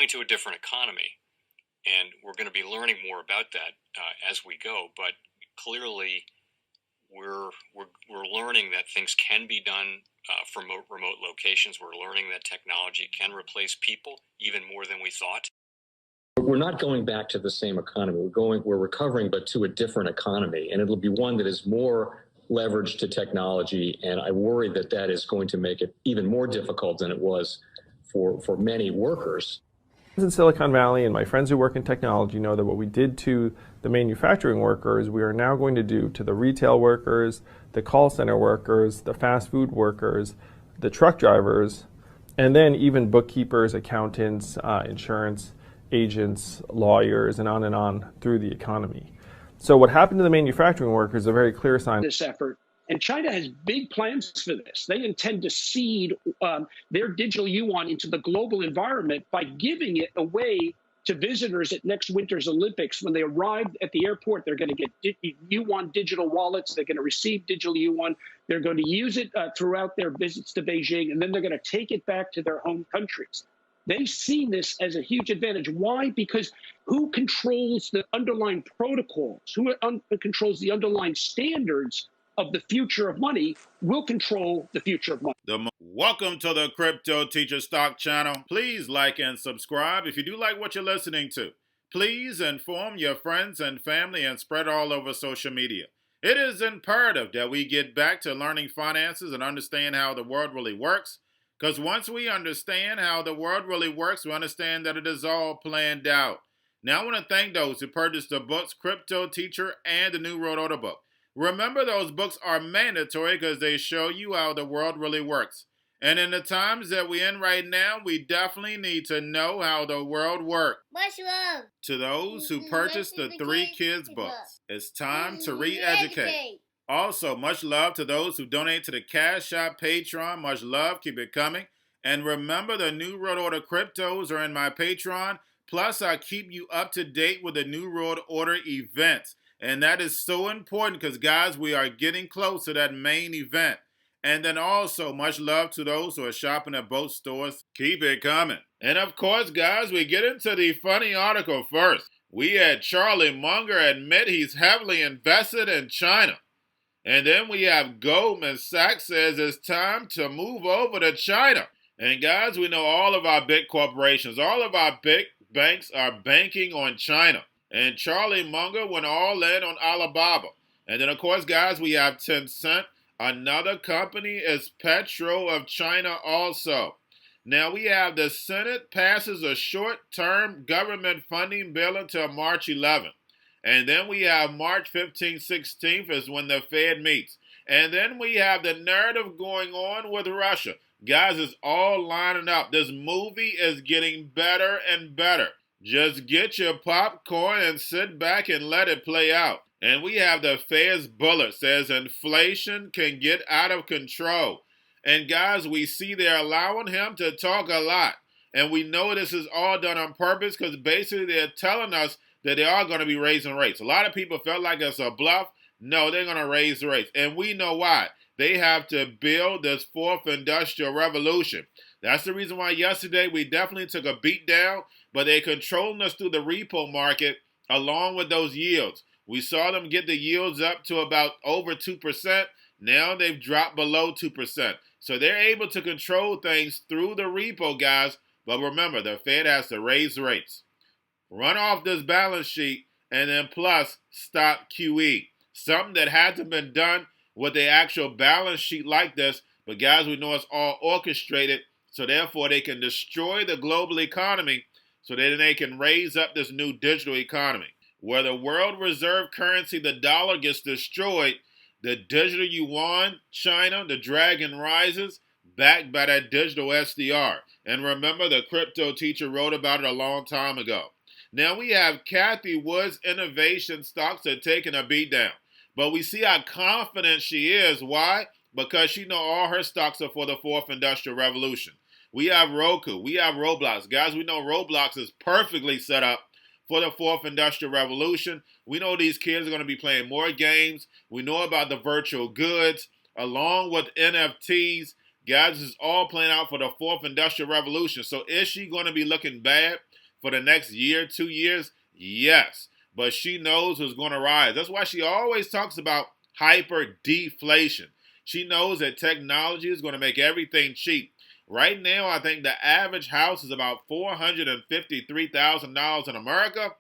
going to a different economy, and we're going to be learning more about that as we go. But clearly, we're learning that things can be done from remote locations. We're learning that technology can replace people even more than we thought. We're not going back to the same economy. We're recovering, but to a different economy, and it'll be one that is more leveraged to technology. And I worry that that is going to make it even more difficult than it was for many workers. In Silicon Valley, and my friends who work in technology know that what we did to the manufacturing workers, we are now going to do to the retail workers, the call center workers, the fast food workers, the truck drivers, and then even bookkeepers, accountants, insurance agents, lawyers, and on through the economy. So what happened to the manufacturing workers is a very clear sign. This effort. And China has big plans for this. They intend to seed their digital yuan into the global environment by giving it away to visitors at next winter's Olympics. When they arrive at the airport, they're going to get yuan digital wallets. They're going to receive digital yuan. They're going to use it throughout their visits to Beijing, and then they're going to take it back to their home countries. They see this as a huge advantage. Why? Because who controls the underlying protocols, who controls the underlying standards of the future of money will control the future of money. Welcome to the Crypto Teacher Stock Channel. Please like and subscribe if you do like what you're listening to. Please inform your friends and family and spread all over social media. It is imperative that we get back to learning finances and understand how the world really works. Because once we understand how the world really works, we understand that it is all planned out. Now I want to thank those who purchased the books Crypto Teacher and the New World Order book. Remember, those books are mandatory because they show you how the world really works. And in the times that we're in right now, we definitely need to know how the world works. Much love to those who purchased the Three Kids books. It's time to re-educate. Also, much love to those who donate to the Cash App, Patreon. Much love. Keep it coming. And remember, the New World Order cryptos are in my Patreon. Plus, I keep you up to date with the New World Order events. And that is so important because, guys, we are getting close to that main event. And then also, much love to those who are shopping at both stores. Keep it coming. And of course, guys, we get into the funny article first. We had Charlie Munger admit he's heavily invested in China. And then we have Goldman Sachs says it's time to move over to China. And guys, we know all of our big corporations, all of our big banks are banking on China. And Charlie Munger went all in on Alibaba. And then, of course, guys, we have Tencent. Another company is Petro of China also. Now, we have the Senate passes a short-term government funding bill until March 11th. And then we have March 15th, 16th is when the Fed meets. And then we have the narrative going on with Russia. Guys, it's all lining up. This movie is getting better and better. Just get your popcorn and sit back and let it play out. And we have the Fed's bullet says inflation can get out of control. And guys, we see they're allowing him to talk a lot. And we know this is all done on purpose because basically they're telling us that they are going to be raising rates. A lot of people felt like it's a bluff. No, they're going to raise the rates. And we know why. They have to build this fourth industrial revolution. That's the reason why yesterday we definitely took a beat down, but they're controlling us through the repo market along with those yields. We saw them get the yields up to about over 2%. Now they've dropped below 2%. So they're able to control things through the repo, guys. But remember, the Fed has to raise rates. Run off this balance sheet, and then plus stop QE. Something that hasn't been done with the actual balance sheet like this. But guys, we know it's all orchestrated. So therefore, they can destroy the global economy so that they can raise up this new digital economy. Where the world reserve currency, the dollar, gets destroyed, the digital yuan, China, the dragon rises, backed by that digital SDR. And remember, the Crypto Teacher wrote about it a long time ago. Now we have Cathie Woods innovation stocks are taking a beat down. But we see how confident she is. Why? Because she knows all her stocks are for the fourth industrial revolution. We have Roku. We have Roblox. Guys, we know Roblox is perfectly set up for the fourth industrial revolution. We know these kids are going to be playing more games. We know about the virtual goods along with NFTs. Guys, this is all playing out for the fourth industrial revolution. So is she going to be looking bad for the next year, 2 years? Yes. But she knows what's going to rise. That's why she always talks about hyper deflation. She knows that technology is going to make everything cheap. Right now, I think the average house is about $453,000 in America.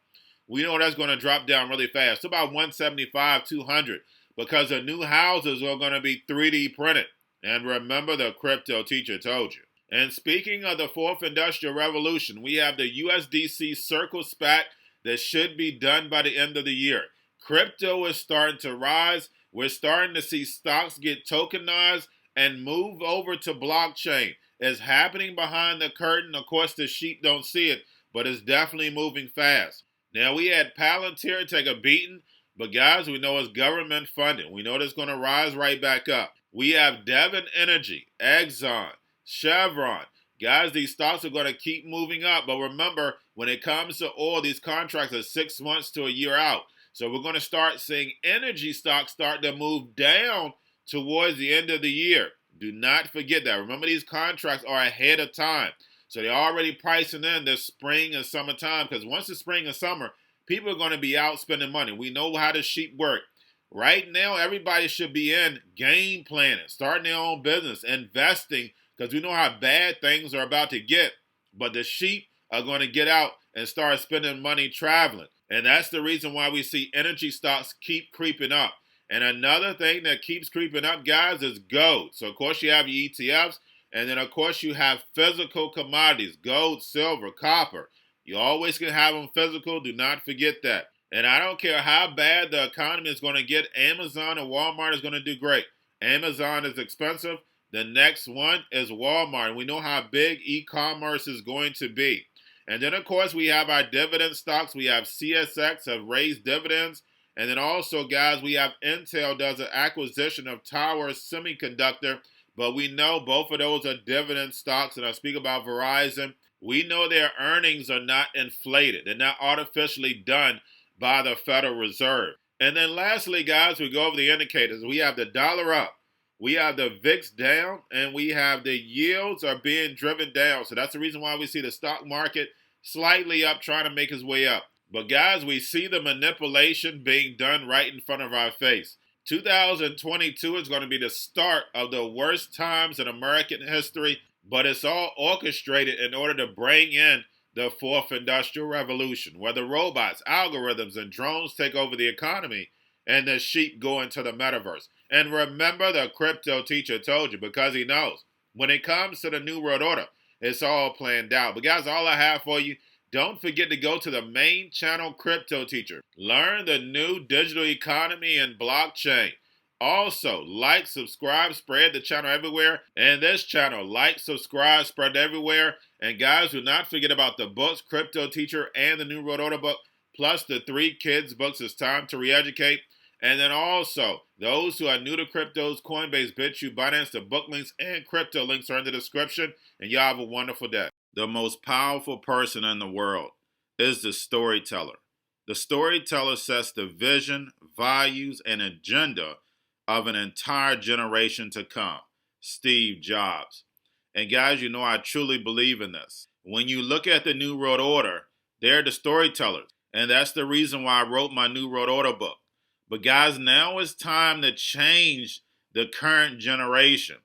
We know that's going to drop down really fast to about $175,000, $200,000 because the new houses are going to be 3D printed. And remember, the crypto teacher told you. And speaking of the fourth industrial revolution, we have the USDC Circle SPAC that should be done by the end of the year. Crypto is starting to rise. We're starting to see stocks get tokenized and move over to blockchain. It's happening behind the curtain. Of course, the sheep don't see it, but it's definitely moving fast. Now, we had Palantir take a beating, but guys, we know it's government funded. We know it's going to rise right back up. We have Devon Energy, Exxon, Chevron. Guys, these stocks are going to keep moving up. But remember, when it comes to oil, these contracts are 6 months to a year out. So we're going to start seeing energy stocks start to move down towards the end of the year. Do not forget that. Remember, these contracts are ahead of time. So they're already pricing in the spring and summertime, because once it's spring and summer, people are going to be out spending money. We know how the sheep work. Right now, everybody should be in game planning, starting their own business, investing, because we know how bad things are about to get. But the sheep are going to get out and start spending money traveling. And that's the reason why we see energy stocks keep creeping up. And another thing that keeps creeping up, guys, is gold. So, of course, you have your ETFs. And then, of course, you have physical commodities, gold, silver, copper. You always can have them physical. Do not forget that. And I don't care how bad the economy is going to get, Amazon and Walmart is going to do great. Amazon is expensive. The next one is Walmart. And we know how big e-commerce is going to be. And then, of course, we have our dividend stocks. We have CSX have raised dividends. And then also, guys, we have Intel does an acquisition of Tower Semiconductor. But we know both of those are dividend stocks. And I speak about Verizon. We know their earnings are not inflated. They're not artificially done by the Federal Reserve. And then lastly, guys, we go over the indicators. We have the dollar up. We have the VIX down, and we have the yields are being driven down. So that's the reason why we see the stock market slightly up, trying to make its way up. But guys, we see the manipulation being done right in front of our face. 2022 is going to be the start of the worst times in American history, but it's all orchestrated in order to bring in the fourth industrial revolution, where the robots, algorithms, and drones take over the economy and the sheep go into the metaverse. And remember, the crypto teacher told you, because he knows when it comes to the New World Order, it's all planned out. But guys, all I have for you, don't forget to go to the main channel, Crypto Teacher. Learn the new digital economy and blockchain. Also, like, subscribe, spread the channel everywhere. And this channel, like, subscribe, spread everywhere. And guys, do not forget about the books, Crypto Teacher and the New World Order book, plus the 3 kids books. It's time to re-educate. And then also, those who are new to cryptos, Coinbase, BitChute, Binance, the book links, and crypto links are in the description. And y'all have a wonderful day. The most powerful person in the world is the storyteller. The storyteller sets the vision, values, and agenda of an entire generation to come. Steve Jobs. And guys, you know I truly believe in this. When you look at the New World Order, they're the storytellers. And that's the reason why I wrote my New World Order book. But guys, now it's time to change the current generation.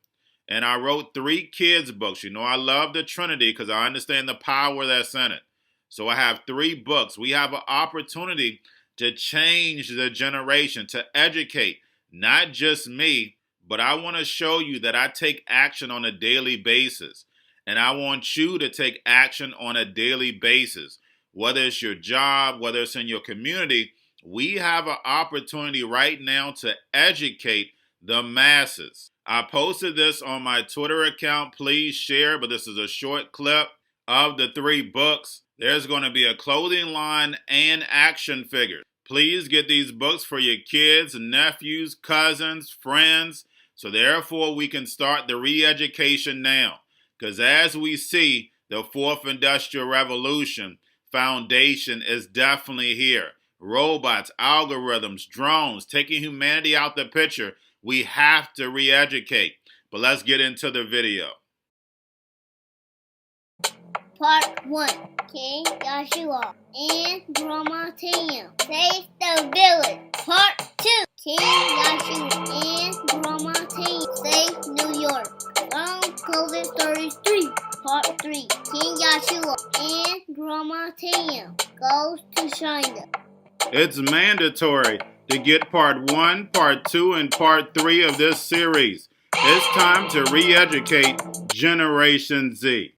And I wrote 3 kids books. You know, I love the Trinity because I understand the power that's in it. So I have 3 books. We have an opportunity to change the generation, to educate, not just me, but I want to show you that I take action on a daily basis. And I want you to take action on a daily basis. Whether it's your job, whether it's in your community, we have an opportunity right now to educate the masses. I posted this on my Twitter account. Please share, but this is a short clip of the 3 books. There's going to be a clothing line and action figures. Please get these books for your kids, nephews, cousins, friends, so therefore we can start the re-education now. Because as we see, the 4th Industrial Revolution foundation is definitely here. Robots, algorithms, drones, taking humanity out the picture. We have to re-educate. But let's get into the video. Part 1. King Joshua and Grandma Tam save the village. Part 2. King Joshua and Grandma Tam save New York from COVID-33. Part 3. King Joshua and Grandma Tam goes to China. It's mandatory to get part 1, part 2, and part 3 of this series. It's time to re-educate Generation Z.